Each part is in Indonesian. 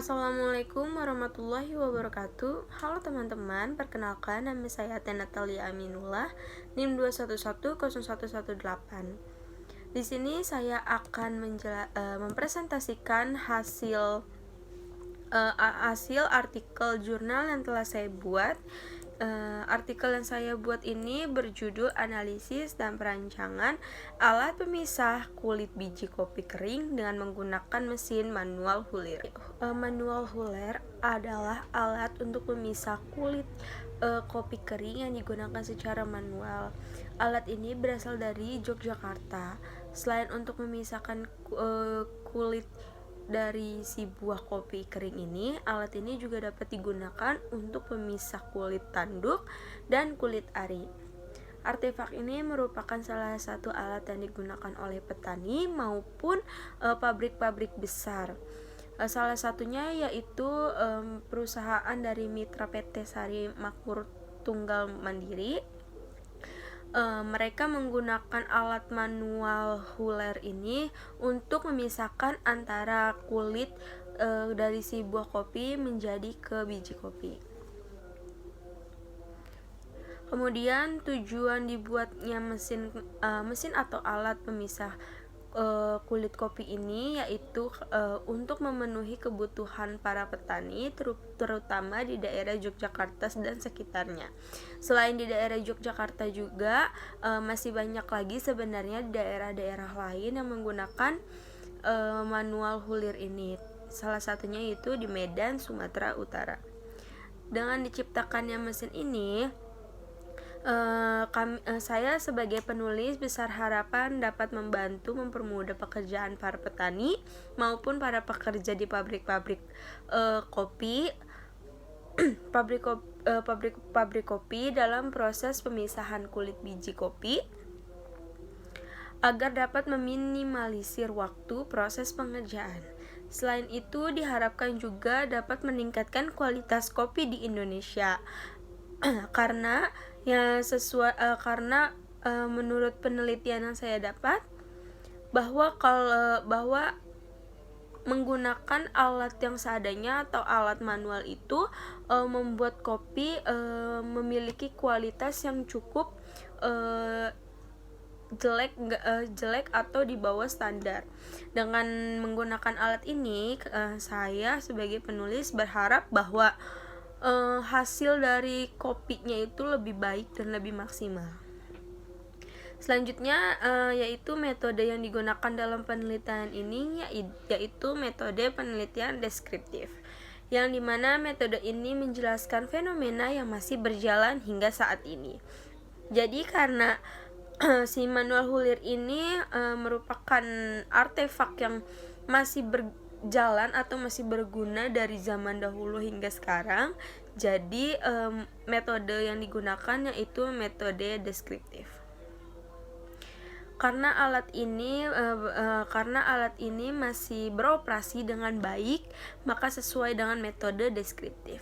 Assalamualaikum warahmatullahi wabarakatuh. Halo teman-teman, perkenalkan nama saya Natalia Aminullah, NIM 2110118. Di sini saya akan mempresentasikan hasil artikel jurnal yang telah saya buat. Artikel yang saya buat ini berjudul Analisis dan Perancangan Alat Pemisah Kulit Biji Kopi Kering dengan menggunakan mesin manual Huller. Manual Huller adalah alat untuk memisah kulit kopi kering yang digunakan secara manual. Alat ini berasal dari Yogyakarta. Selain untuk memisahkan kulit dari si buah kopi kering ini, alat ini juga dapat digunakan untuk pemisah kulit tanduk dan kulit ari. Artefak ini merupakan salah satu alat yang digunakan oleh petani maupun pabrik-pabrik besar. Salah satunya yaitu perusahaan dari mitra PT Sari Makmur Tunggal Mandiri. Mereka menggunakan alat manual Huller ini untuk memisahkan antara kulit dari si buah kopi menjadi ke biji kopi. Kemudian tujuan dibuatnya mesin atau alat pemisah kulit kopi ini yaitu untuk memenuhi kebutuhan para petani terutama di daerah Yogyakarta dan sekitarnya. Selain di daerah Yogyakarta juga masih banyak lagi sebenarnya di daerah-daerah lain yang menggunakan manual Huller ini. Salah satunya itu di Medan, Sumatera Utara. Dengan diciptakannya mesin ini, saya sebagai penulis besar harapan dapat membantu mempermudah pekerjaan para petani maupun para pekerja di pabrik-pabrik kopi pabrik kopi dalam proses pemisahan kulit biji kopi agar dapat meminimalisir waktu proses pengerjaan. Selain itu, diharapkan juga dapat meningkatkan kualitas kopi di Indonesia karena menurut penelitian yang saya dapat bahwa menggunakan alat yang seadanya atau alat manual itu membuat kopi memiliki kualitas yang cukup jelek atau di bawah standar. Dengan menggunakan alat ini, saya sebagai penulis berharap bahwa hasil dari kopinya itu lebih baik dan lebih maksimal. Selanjutnya yaitu metode yang digunakan dalam penelitian ini yaitu metode penelitian deskriptif, yang dimana metode ini menjelaskan fenomena yang masih berjalan hingga saat ini. Jadi karena si manual Huller ini merupakan artefak yang masih berjalan atau masih berguna dari zaman dahulu hingga sekarang, jadi metode yang digunakan yaitu metode deskriptif. Karena alat ini masih beroperasi dengan baik, maka sesuai dengan metode deskriptif.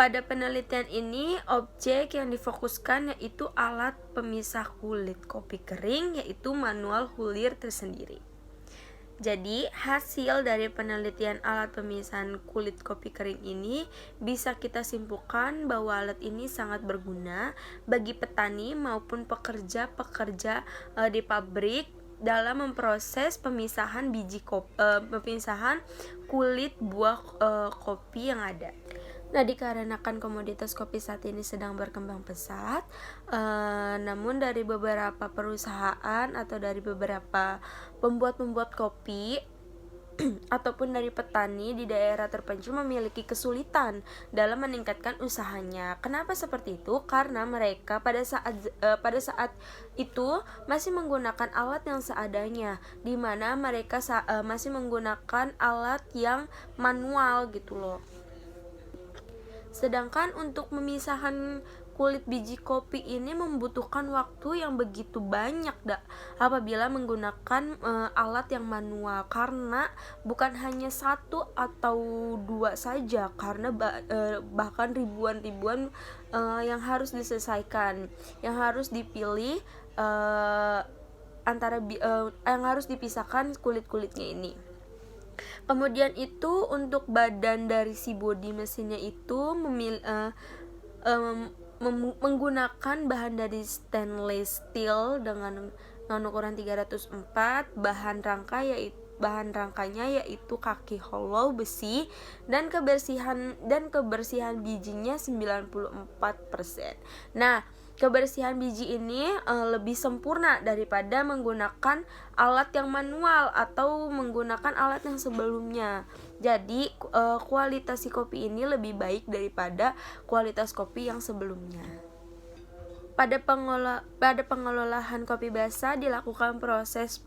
Pada penelitian ini, objek yang difokuskan yaitu alat pemisah kulit kopi kering, yaitu manual Huller tersendiri. Jadi, hasil dari penelitian alat pemisahan kulit kopi kering ini bisa kita simpulkan bahwa alat ini sangat berguna bagi petani maupun pekerja-pekerja di pabrik dalam memproses pemisahan pemisahan kulit buah kopi yang ada. Nah, dikarenakan komoditas kopi saat ini sedang berkembang pesat, namun dari beberapa perusahaan atau dari beberapa pembuat kopi ataupun dari petani di daerah terpencil memiliki kesulitan dalam meningkatkan usahanya. Kenapa seperti itu? Karena mereka pada saat itu masih menggunakan alat yang seadanya, di mana mereka masih menggunakan alat yang manual gitu loh. Sedangkan untuk memisahkan kulit biji kopi ini membutuhkan waktu yang begitu banyak apabila menggunakan alat yang manual, karena bukan hanya satu atau dua saja, karena bahkan ribuan yang harus diselesaikan, yang harus dipilih yang harus dipisahkan kulit-kulitnya ini. Kemudian itu untuk badan dari si bodi mesinnya itu menggunakan bahan dari stainless steel dengan ukuran 304, bahan rangkanya yaitu kaki hollow besi, dan kebersihan bijinya 94%. Nah, kebersihan biji ini lebih sempurna daripada menggunakan alat yang manual atau menggunakan alat yang sebelumnya. Jadi kualitas si kopi ini lebih baik daripada kualitas kopi yang sebelumnya. Pada pengolahan kopi basah dilakukan proses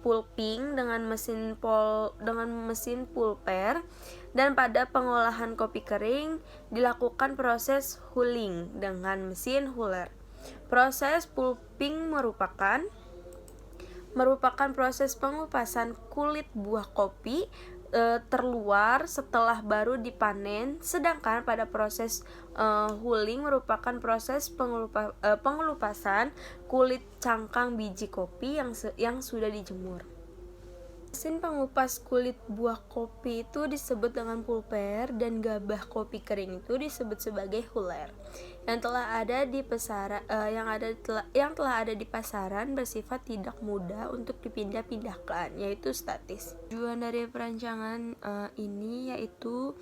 pulping dengan mesin pulper, dan pada pengolahan kopi kering dilakukan proses hulling dengan mesin huller. Proses pulping merupakan proses pengupasan kulit buah kopi terluar setelah baru dipanen, sedangkan pada proses hulling merupakan proses pengelupasan kulit cangkang biji kopi yang sudah dijemur. Mesin pengupas kulit buah kopi itu disebut dengan pulper, dan gabah kopi kering itu disebut sebagai huller. Yang telah ada di pasaran bersifat tidak mudah untuk dipindah-pindahkan, yaitu statis. Tujuan dari perancangan ini yaitu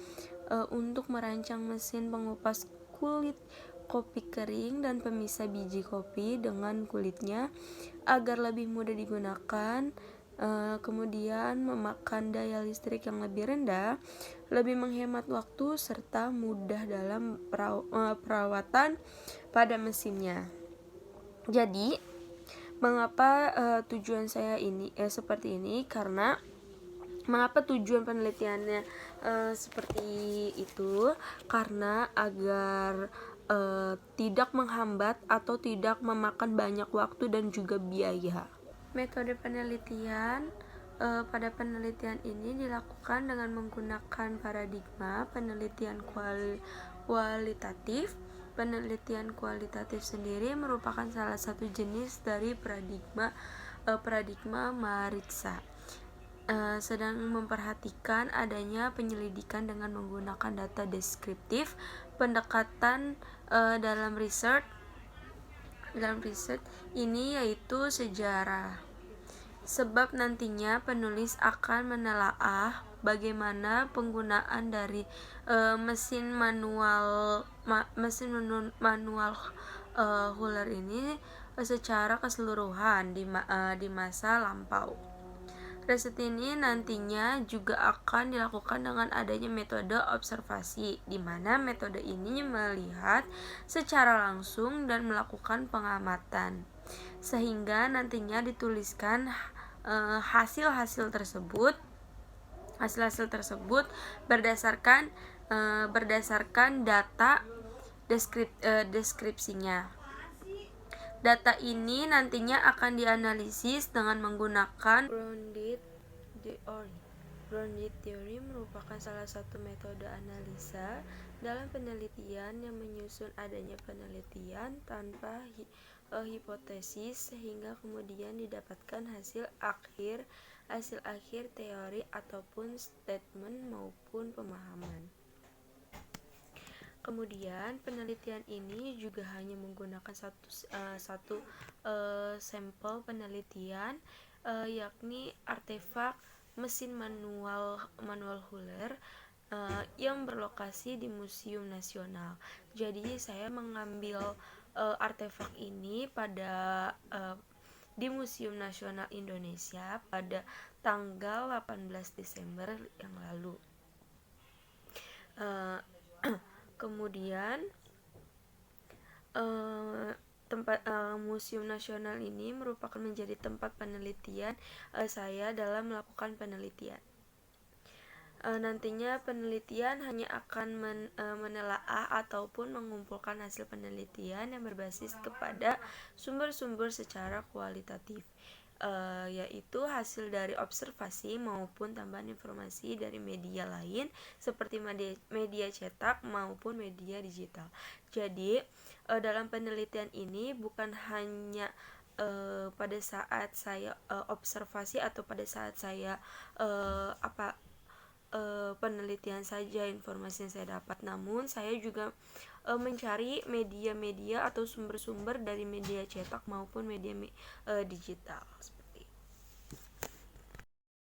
untuk merancang mesin pengupas kulit kopi kering dan pemisah biji kopi dengan kulitnya agar lebih mudah digunakan, kemudian memakan daya listrik yang lebih rendah, lebih menghemat waktu, serta mudah dalam perawatan pada mesinnya. Jadi, mengapa tujuan saya ini seperti ini? Karena mengapa tujuan penelitiannya seperti itu? Karena agar tidak menghambat atau tidak memakan banyak waktu dan juga biaya. Metode penelitian pada penelitian ini dilakukan dengan menggunakan paradigma penelitian kualitatif. Penelitian kualitatif sendiri merupakan salah satu jenis dari paradigma Mariksa. Sedang memperhatikan adanya penyelidikan dengan menggunakan data deskriptif. Pendekatan dalam riset ini yaitu sejarah, sebab nantinya penulis akan menelaah bagaimana penggunaan dari mesin manual huller ini secara keseluruhan di masa lampau. Riset ini nantinya juga akan dilakukan dengan adanya metode observasi, di mana metode ini melihat secara langsung dan melakukan pengamatan, sehingga nantinya dituliskan hasil-hasil tersebut berdasarkan data deskripsinya. Data ini nantinya akan dianalisis dengan menggunakan grounded theory. Grounded theory merupakan salah satu metode analisa dalam penelitian yang menyusun adanya penelitian tanpa hipotesis, sehingga kemudian didapatkan hasil akhir teori ataupun statement maupun pemahaman. Kemudian penelitian ini juga hanya menggunakan satu sampel penelitian, yakni artefak mesin manual huller yang berlokasi di Museum Nasional. Jadi saya mengambil artefak ini di Museum Nasional Indonesia pada tanggal 18 Desember yang lalu. Kemudian Museum Nasional ini merupakan menjadi tempat penelitian saya dalam melakukan penelitian. Nantinya penelitian hanya akan menelaah ataupun mengumpulkan hasil penelitian yang berbasis kepada sumber-sumber secara kualitatif, yaitu hasil dari observasi maupun tambahan informasi dari media lain seperti media cetak maupun media digital. Jadi dalam penelitian ini bukan hanya pada saat saya observasi atau pada saat saya penelitian saja informasi yang saya dapat, namun saya juga mencari media-media atau sumber-sumber dari media cetak maupun media digital.